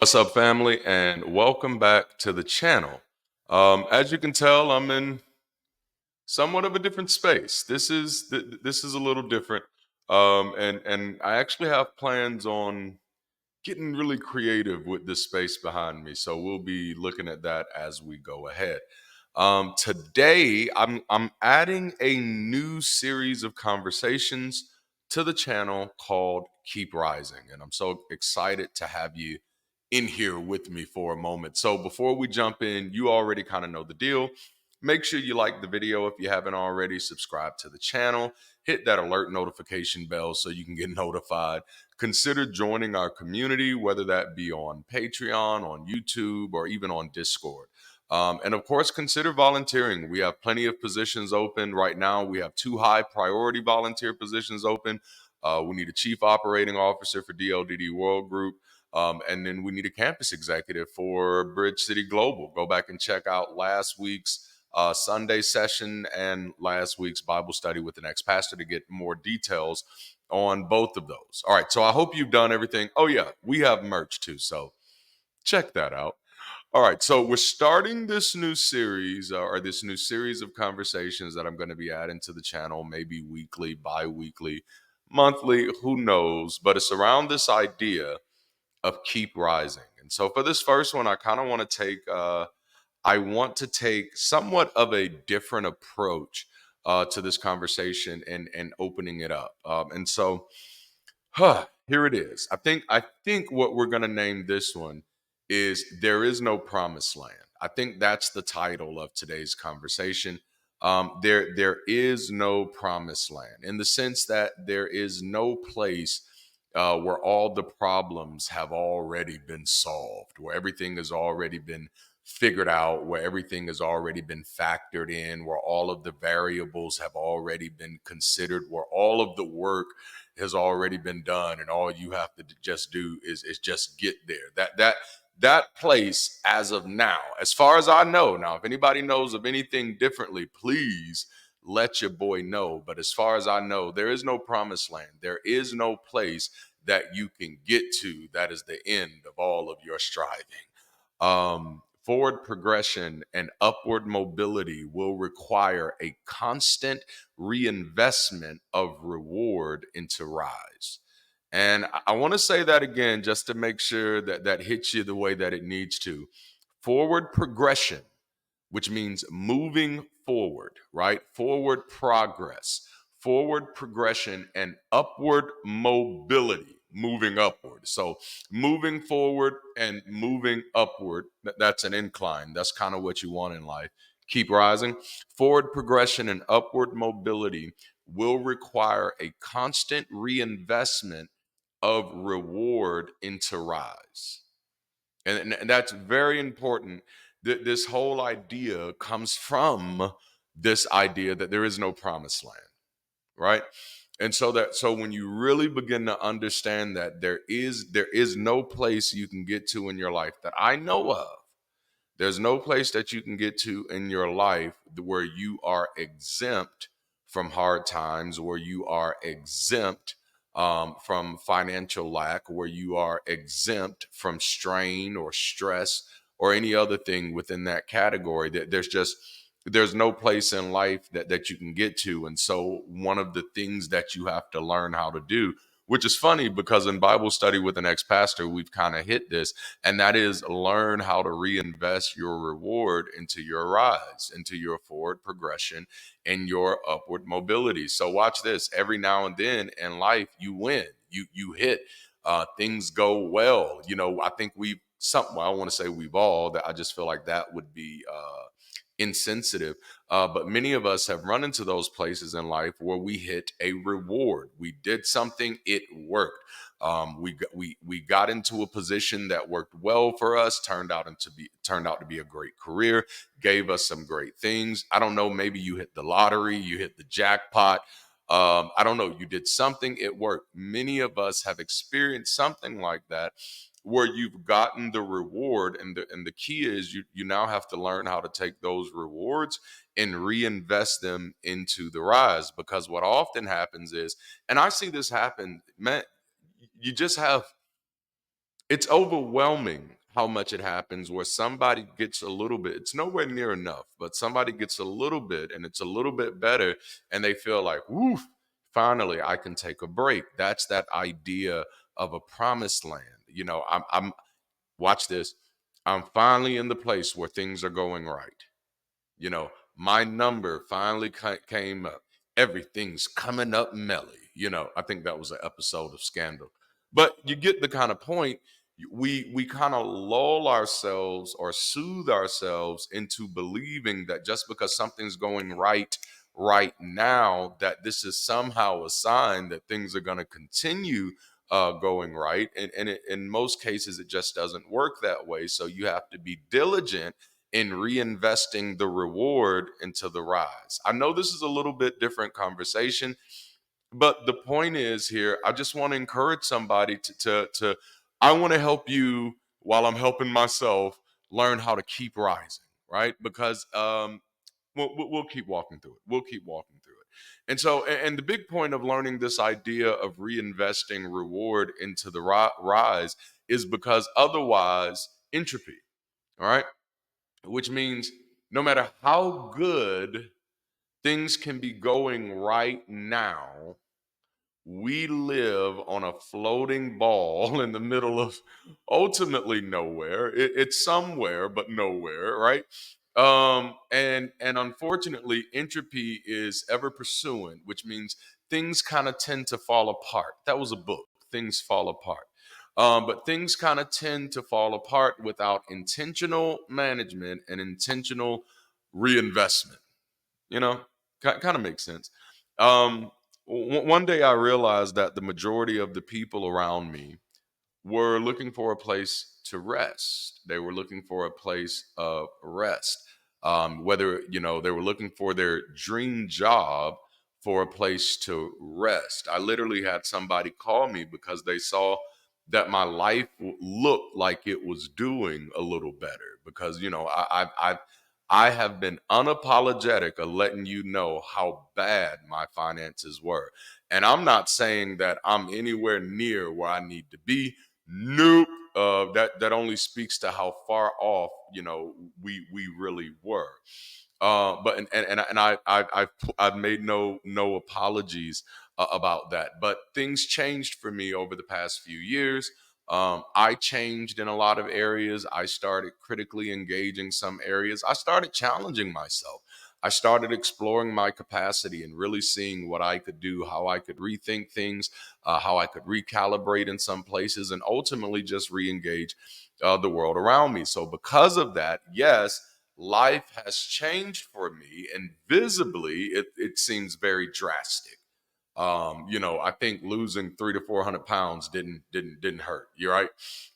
What's up, family, and welcome back to the channel. As you can tell, I'm in somewhat of a different space. This is a little different, and I actually have plans on getting really creative with this space behind me. So we'll be looking at that as we go ahead. Today, I'm adding a new series of conversations to the channel called Keep Rising, and I'm so excited to have you in here with me for a moment. So before we jump in, you already kind of know the deal. Make sure you like the video if you haven't already, subscribe to the channel, hit that alert notification bell so you can get notified. Consider joining our community, whether that be on Patreon, on YouTube, or even on Discord. And of course, consider volunteering. We have plenty of positions open right now. We have two high priority volunteer positions open. We need a chief operating officer for DLDD World Group. And then we need a campus executive for Bridge City Global. Go back and check out last week's Sunday session and last week's Bible study with the next pastor to get more details on both of those. All right, so I hope you've done everything. Oh, yeah, we have merch too, so check that out. All right, so we're starting this new series or this new series of conversations that I'm going to be adding to the channel, maybe weekly, bi weekly, monthly, who knows, but it's around this idea of keep rising. And so for this first one, I kind of want to take somewhat of a different approach to this conversation and opening it up. Here it is. I think what we're gonna name this one is "There Is No Promised Land." I think that's the title of today's conversation. There is no promised land in the sense that there is no place where all the problems have already been solved, where everything has already been figured out, where everything has already been factored in, where all of the variables have already been considered, where all of the work has already been done, and all you have to just do is just get there. That place, as of now, as far as I know, now if anybody knows of anything differently, please let your boy know. But as far as I know, there is no promised land. There is no place that you can get to that is the end of all of your striving. Forward progression and upward mobility will require a constant reinvestment of reward into rise. And I want to say that again just to make sure that that hits you the way that it needs to. Forward progression, which means moving forward, right? Forward progress, forward progression, and upward mobility, moving upward. So, moving forward and moving upward, that's an incline. That's kind of what you want in life. Keep rising. Forward progression and upward mobility will require a constant reinvestment of reward into rise. And that's very important. This whole idea comes from this idea that there is no promised land, right? And so when you really begin to understand that there is no place you can get to in your life that I know of. There's no place that you can get to in your life where you are exempt from hard times, where you are exempt from financial lack, where you are exempt from strain or stress or any other thing within that category. There's no place in life that you can get to. And so one of the things that you have to learn how to do, which is funny because in Bible study with an ex-pastor, we've kind of hit this, and that is learn how to reinvest your reward into your rise, into your forward progression and your upward mobility. So watch this. Every now and then in life, you win, you hit, things go well. I think I want to say we've all, that I just feel like that would be insensitive. But many of us have run into those places in life where we hit a reward. We did something, it worked. We got into a position that worked well for us, turned out to be a great career, gave us some great things. I don't know, maybe you hit the lottery, you hit the jackpot. I don't know, you did something, it worked. Many of us have experienced something like that where you've gotten the reward, and the key is you now have to learn how to take those rewards and reinvest them into the rise. Because what often happens is, and I see this happen, man, you just have It's overwhelming how much it happens where somebody gets a little bit, it's nowhere near enough, but somebody gets a little bit and it's a little bit better and they feel like, woof, finally I can take a break. That's that idea of a promised land. I'm watch this. I'm finally in the place where things are going right. My number finally came up. Everything's coming up melly. I think that was an episode of Scandal. But you get the kind of point. We kind of lull ourselves or soothe ourselves into believing that just because something's going right now, that this is somehow a sign that things are going to continue going right. And in most cases, it just doesn't work that way. So you have to be diligent in reinvesting the reward into the rise. I know this is a little bit different conversation, but the point is here, I just want to encourage somebody to I want to help you while I'm helping myself learn how to keep rising, right? Because we'll keep walking through it. We'll keep walking through it. And so, and the big point of learning this idea of reinvesting reward into the rise is because otherwise entropy, all right? Which means no matter how good things can be going right now, we live on a floating ball in the middle of ultimately nowhere. It's somewhere, but nowhere, right? And unfortunately, entropy is ever pursuing, which means things kind of tend to fall apart. That was a book, Things Fall Apart. But things kind of tend to fall apart without intentional management and intentional reinvestment. You know, kind of makes sense. Um, One day I realized that the majority of the people around me were looking for a place to rest. They were looking for a place of rest. Whether, they were looking for their dream job for a place to rest. I literally had somebody call me because they saw that my life looked like it was doing a little better because, I have been unapologetic of letting you know how bad my finances were. And I'm not saying that I'm anywhere near where I need to be. Nope. That only speaks to how far off we really were. But I've made no apologies about that. But things changed for me over the past few years. I changed in a lot of areas. I started critically engaging some areas. I started challenging myself. I started exploring my capacity and really seeing what I could do, how I could rethink things, how I could recalibrate in some places, and ultimately just re-engage the world around me. So because of that, yes, life has changed for me, and visibly, it seems very drastic. I think losing 300 to 400 pounds didn't hurt. You're right.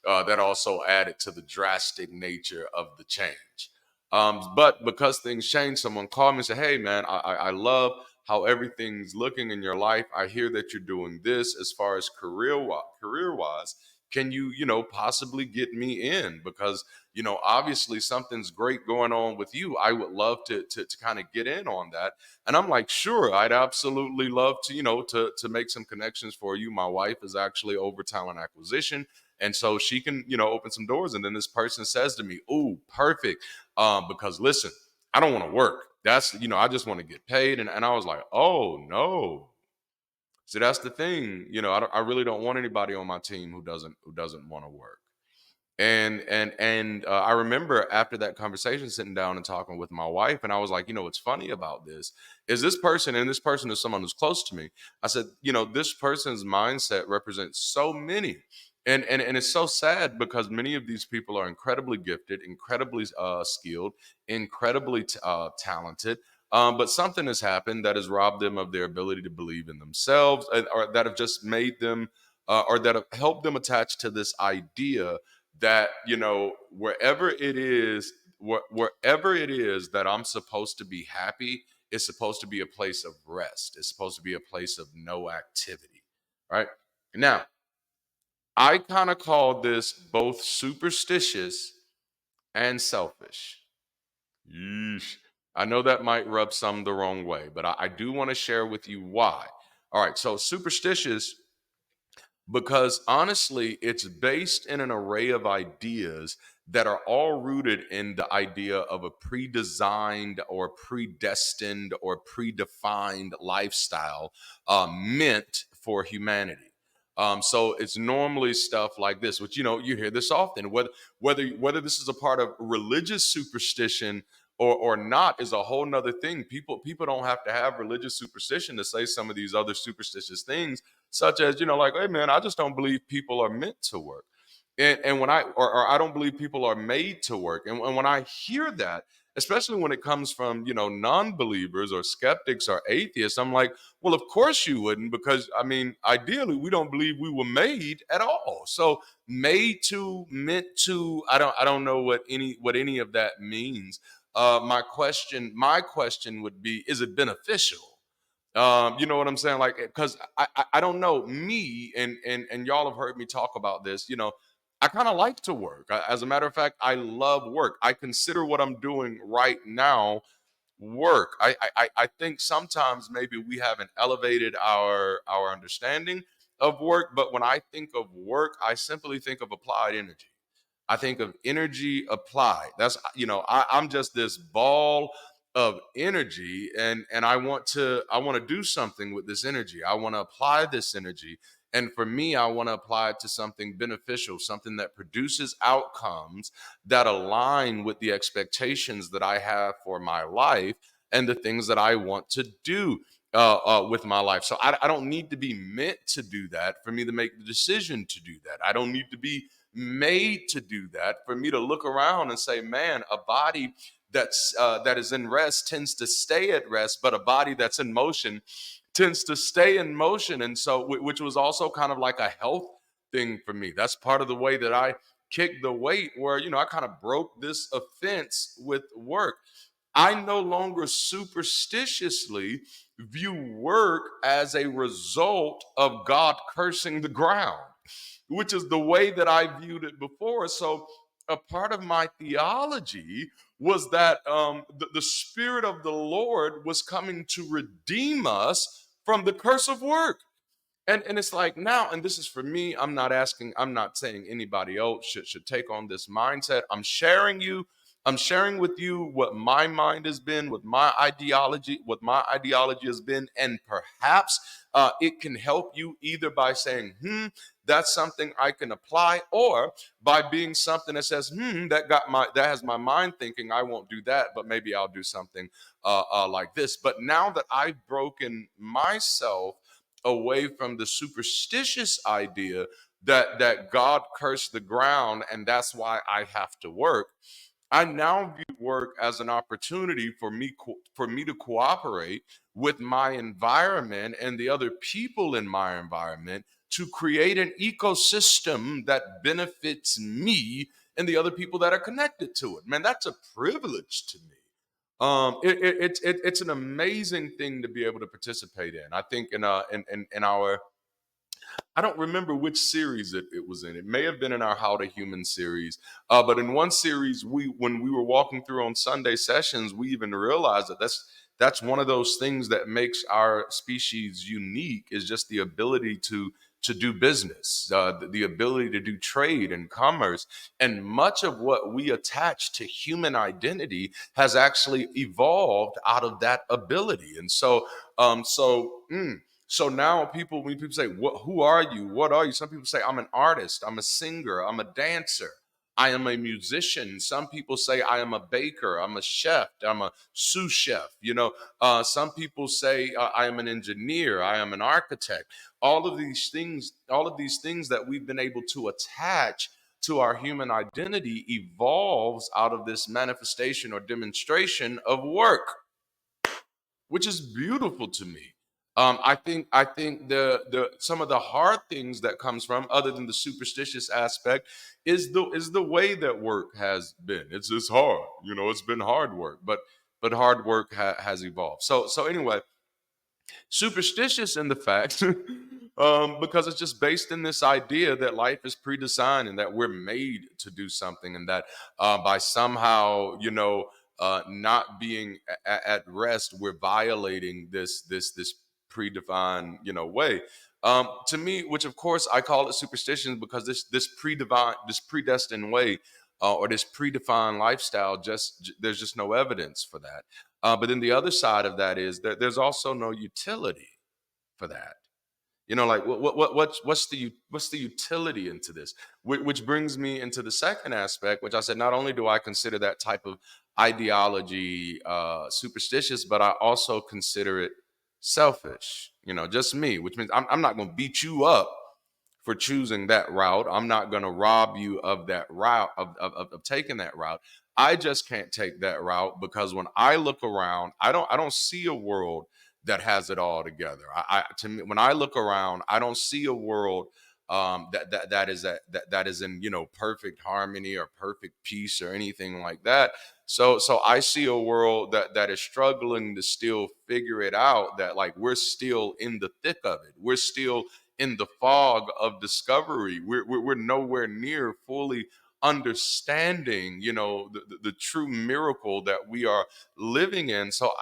That also added to the drastic nature of the change. But because things changed, someone called me and said, "Hey, man, I love how everything's looking in your life. I hear that you're doing this as far as career wise. Can you, possibly get me in? Because, obviously something's great going on with you. I would love to kind of get in on that." And I'm like, "Sure, I'd absolutely love to, to make some connections for you. My wife is actually over talent acquisition. And so she can, open some doors." And then this person says to me, "Oh, perfect. Because listen, I don't want to work. That's, I just want to get paid." And I was like, "Oh, no." See, that's the thing. I really don't want anybody on my team who doesn't want to work. And I remember after that conversation sitting down and talking with my wife, and I was like, what's funny about this is this person, and this person is someone who's close to me. I said, this person's mindset represents so many. And it's so sad because many of these people are incredibly gifted, incredibly skilled, incredibly talented. But something has happened that has robbed them of their ability to believe in themselves, or that have just made them, or that have helped them attach to this idea that wherever it is that I'm supposed to be happy, it's supposed to be a place of rest. It's supposed to be a place of no activity, right? Now, I kind of call this both superstitious and selfish. Yeesh. I know that might rub some the wrong way, but I do want to share with you why. All right, so superstitious because honestly, it's based in an array of ideas that are all rooted in the idea of a pre-designed or predestined or predefined lifestyle meant for humanity. So it's normally stuff like this, which you hear this often. Whether this is a part of religious superstition or not is a whole nother thing. People don't have to have religious superstition to say some of these other superstitious things, such as, like, hey man, I just don't believe people are meant to work. And when or I don't believe people are made to work. And when I hear that, especially when it comes from, non-believers or skeptics or atheists, I'm like, well, of course you wouldn't, because I mean, ideally, we don't believe we were made at all. So made to, meant to, I don't know what any of that means. My question would be, is it beneficial? You know what I'm saying? Like, because I don't know, me and y'all have heard me talk about this. I kind of like to work. As a matter of fact, I love work. I consider what I'm doing right now work. I think sometimes maybe we haven't elevated our understanding of work, but when I think of work, I simply think of applied energy. I think of energy applied. I'm just this ball of energy, and I want to do something with this energy. I want to apply this energy. And for me, I want to apply it to something beneficial, something that produces outcomes that align with the expectations that I have for my life and the things that I want to do with my life. So I don't need to be meant to do that for me to make the decision to do that. I don't need to be made to do that for me to look around and say, man, a body that is in rest tends to stay at rest, but a body that's in motion tends to stay in motion. And so, which was also kind of like a health thing for me. That's part of the way that I kicked the weight, where I kind of broke this offense with work. I no longer superstitiously view work as a result of God cursing the ground, which is the way that I viewed it before. So, a part of my theology was that the Spirit of the Lord was coming to redeem us from the curse of work. And it's like now, and this is for me, I'm not saying anybody else should take on this mindset. I'm sharing with you what my mind has been, what my ideology has been, and perhaps it can help you either by saying, that's something I can apply, or by being something that says, that has my mind thinking I won't do that, but maybe I'll do something like this. But now that I've broken myself away from the superstitious idea that God cursed the ground and that's why I have to work, I now view work as an opportunity for me to cooperate with my environment and the other people in my environment to create an ecosystem that benefits me and the other people that are connected to it. Man, that's a privilege to me. It's an amazing thing to be able to participate in. I think in our, I don't remember which series it was in. It may have been in our How to Human series. But in one series, when we were walking through on Sunday sessions, we even realized that that's one of those things that makes our species unique, is just the ability to do business, the ability to do trade and commerce. And much of what we attach to human identity has actually evolved out of that ability. And so now when people say, who are you? What are you? Some people say, I'm an artist, I'm a singer, I'm a dancer, I am a musician. Some people say I am a baker, I'm a chef, I'm a sous chef. Some people say I am an engineer, I am an architect. All of these things that we've been able to attach to our human identity evolves out of this manifestation or demonstration of work, which is beautiful to me. I think the some of the hard things that comes from, other than the superstitious aspect, is the way that work has been. It's hard, it's been hard work, but hard work has evolved. So anyway, superstitious in the fact, because it's just based in this idea that life is pre-designed and that we're made to do something, and that by somehow, not being at rest, we're violating this predefined, way. To me, which of course I call it superstition, because this predestined way, or this predefined lifestyle, there's just no evidence for that. But then the other side of that is that there's also no utility for that. Like what's the utility into this? Which brings me into the second aspect, which I said, not only do I consider that type of ideology superstitious, but I also consider it selfish. Just me, which means I'm not going to beat you up for choosing that route. I'm not going to rob you of that route, of taking that route. I just can't take that route because when I look around, I don't see a world that has it all together. To me, when I look around, I don't see a world that is in perfect harmony or perfect peace or anything like that. So I see a world that is struggling to still figure it out. That, like, we're still in the thick of it. We're still in the fog of discovery. We're nowhere near fully understanding the true miracle that we are living in. So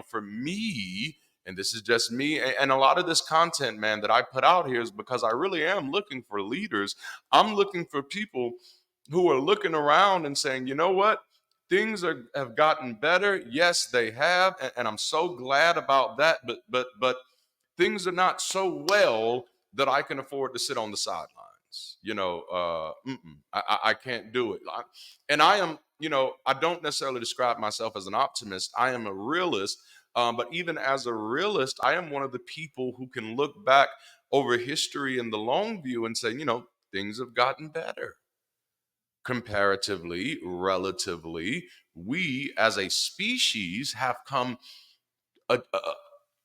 for me, and this is just me, and a lot of this content, man, that I put out here is because I really am looking for leaders. I'm looking for people who are looking around and saying, you know what, have gotten better. Yes, they have, and I'm so glad about that. But things are not so well that I can afford to sit on the sidelines. I can't do it. And I am, I don't necessarily describe myself as an optimist. I am a realist. But even as a realist, I am one of the people who can look back over history in the long view and say, things have gotten better comparatively, relatively. We as a species have come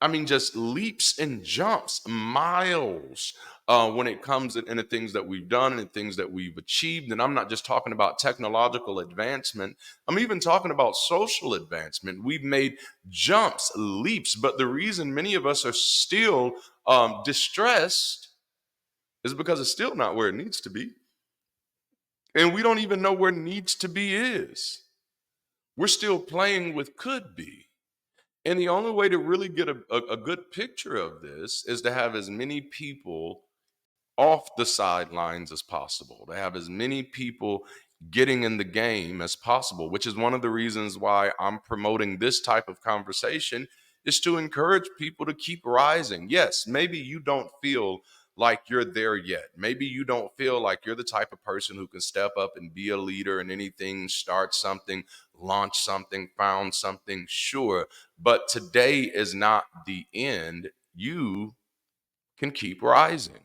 I mean, just leaps and jumps, miles, when it comes into things that we've done and things that we've achieved. And I'm not just talking about technological advancement, I'm even talking about social advancement. We've made jumps, leaps. But the reason many of us are still distressed is because it's still not where it needs to be. And we don't even know where needs to be is. We're still playing with could be. And the only way to really get a good picture of this is to have as many people off the sidelines as possible, to have as many people getting in the game as possible, which is one of the reasons why I'm promoting this type of conversation, is to encourage people to keep rising. Yes, maybe you don't feel like you're there yet. Maybe you don't feel like you're the type of person who can step up and be a leader in anything, start something, launch something, found something, sure. But today is not the end. You can keep rising.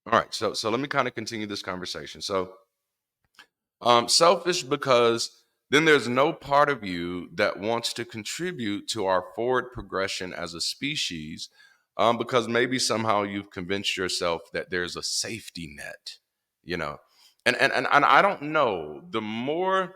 All right, so let me kind of continue this conversation. So, selfish because then there's no part of you that wants to contribute to our forward progression as a species, because maybe somehow you've convinced yourself that there's a safety net, you know, and I don't know. The more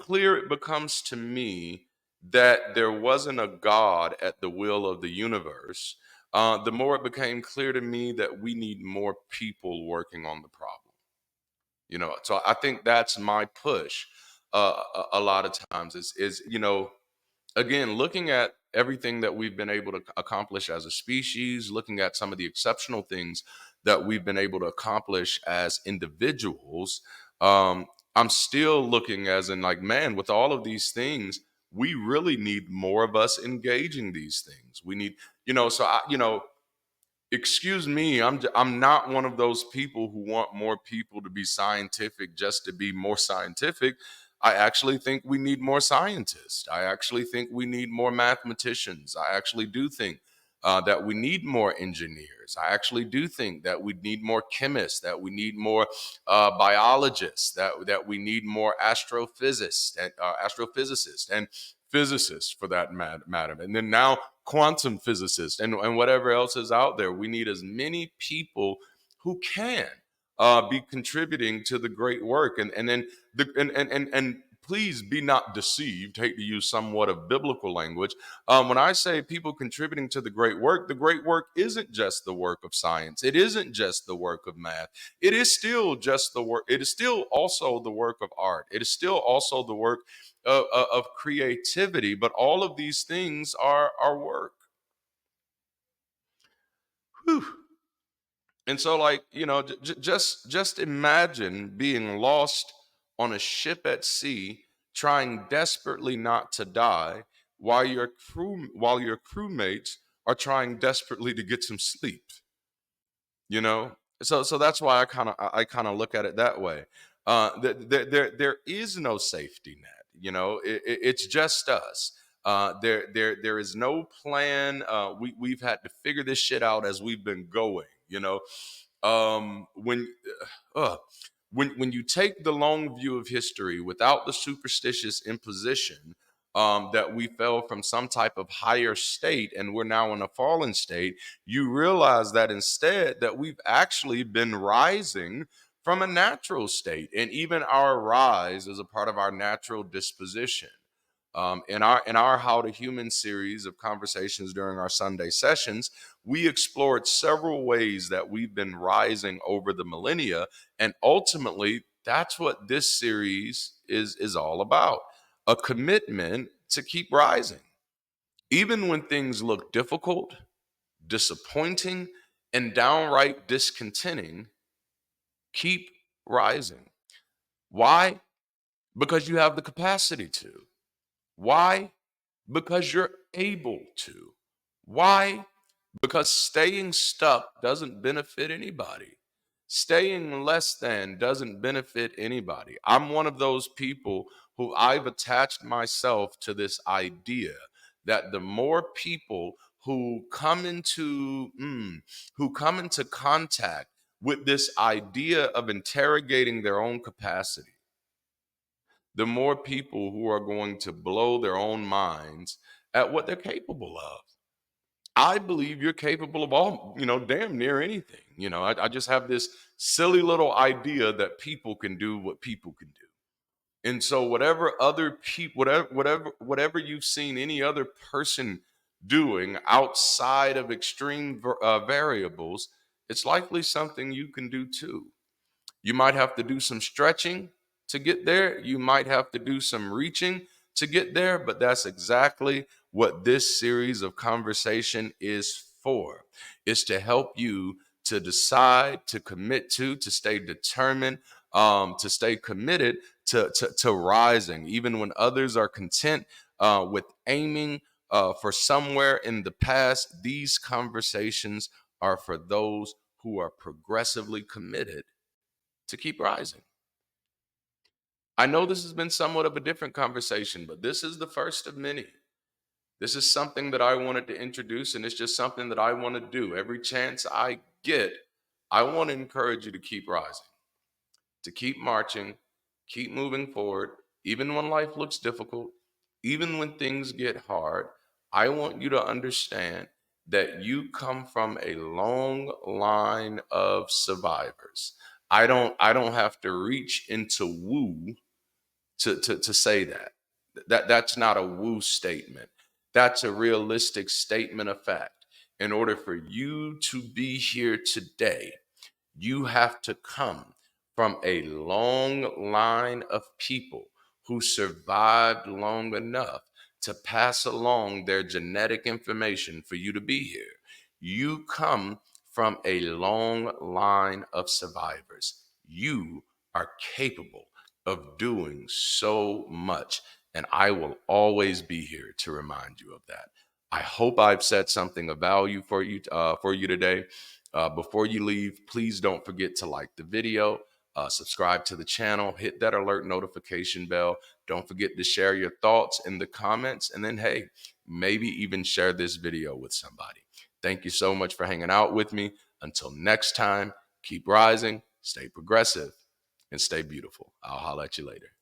clear it becomes to me that there wasn't a God at the will of the universe, the more it became clear to me that we need more people working on the problem. So I think that's my push. A lot of times is again, looking at everything that we've been able to accomplish as a species, looking at some of the exceptional things that we've been able to accomplish as individuals. I'm still looking as in, like, man, with all of these things, we really need more of us engaging these things. We need, so excuse me, I'm not one of those people who want more people to be scientific just to be more scientific. I actually think we need more scientists. I actually think we need more mathematicians. I actually do think that we need more engineers. I actually do think that we need more chemists, that we need more biologists, that we need more astrophysicists and physicists, for that matter. And then now quantum physicists and whatever else is out there. We need as many people who can be contributing to the great work. And then and please be not deceived. Hate to use somewhat of biblical language. When I say people contributing to the great work isn't just the work of science. It isn't just the work of math. It is still just the work. It is still also the work of art. It is still also the work of creativity. But all of these things are work. Whew. And so, like, just imagine being lost on a ship at sea, trying desperately not to die, while your crewmates are trying desperately to get some sleep. you know so that's why I kind of look at it that way. There is no safety net. It's just us. There is no plan. We've had to figure this shit out as we've been going. um when uh, when you take the long view of history without the superstitious imposition, that we fell from some type of higher state and we're now in a fallen state, you realize that instead that we've actually been rising from a natural state, and even our rise is a part of our natural disposition. In our How to Human series of conversations during our Sunday sessions, we explored several ways that we've been rising over the millennia, and ultimately, that's what this series is all about: a commitment to keep rising, even when things look difficult, disappointing, and downright discontenting. Keep rising. Why? Because you have the capacity to. Why? Because you're able to. Why? Because staying stuck doesn't benefit anybody. Staying less than doesn't benefit anybody. I'm one of those people who I've attached myself to this idea that the more people who come into contact with this idea of interrogating their own capacity, the more people who are going to blow their own minds at what they're capable of. I believe you're capable of all, damn near anything. I just have this silly little idea that people can do what people can do. And so whatever other people, whatever you've seen any other person doing outside of extreme variables, it's likely something you can do too. You might have to do some stretching to get there. You might have to do some reaching to get there, but that's exactly what this series of conversation is for. It's to help you to decide, to commit to stay determined, to stay committed to rising, even when others are content with aiming for somewhere in the past. These conversations are for those who are progressively committed to keep rising. I know this has been somewhat of a different conversation, but this is the first of many. This is something that I wanted to introduce, and it's just something that I want to do. Every chance I get, I want to encourage you to keep rising, to keep marching, keep moving forward, even when life looks difficult, even when things get hard. I want you to understand that you come from a long line of survivors. I don't have to reach into woo to say that. That's not a woo statement. That's a realistic statement of fact. In order for you to be here today, you have to come from a long line of people who survived long enough to pass along their genetic information for you to be here. You come from a long line of survivors. You are capable of doing so much, and I will always be here to remind you of that. I hope I've said something of value for you today. Before you leave, please don't forget to like the video, subscribe to the channel, hit that alert notification bell. Don't forget to share your thoughts in the comments, and then, hey, maybe even share this video with somebody. Thank you so much for hanging out with me. Until next time, keep rising, stay progressive, and stay beautiful. I'll holler at you later.